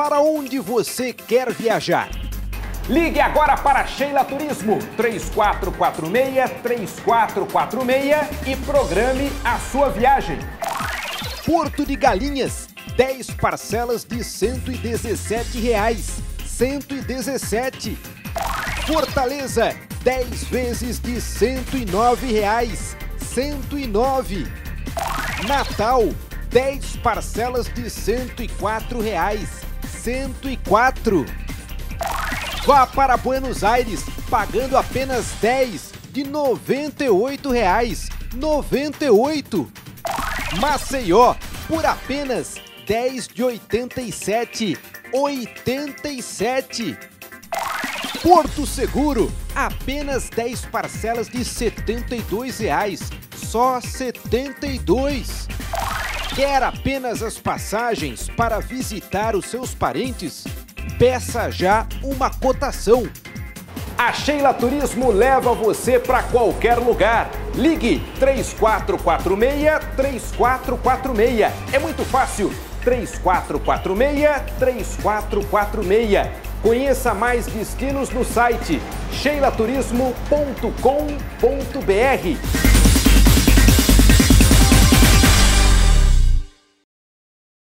Para onde você quer viajar? Ligue agora para Sheila Turismo 3446-3446 e programe a sua viagem. Porto de Galinhas, 10 parcelas de R$ 117,00. 117. Fortaleza, 10 vezes de R$ 109,00. 109. Natal, 10 parcelas de R$ 104,00. 104. Vá para Buenos Aires, pagando apenas 10 de R$ 98,00. 98. Maceió, por apenas 10 de R$ 87,00. 87. Porto Seguro, apenas 10 parcelas de R$ 72,00. Só 72. Quer apenas as passagens para visitar os seus parentes? Peça já uma cotação. A Sheila Turismo leva você para qualquer lugar. Ligue 3446-3446. É muito fácil. 3446-3446. Conheça mais destinos no site sheilaturismo.com.br.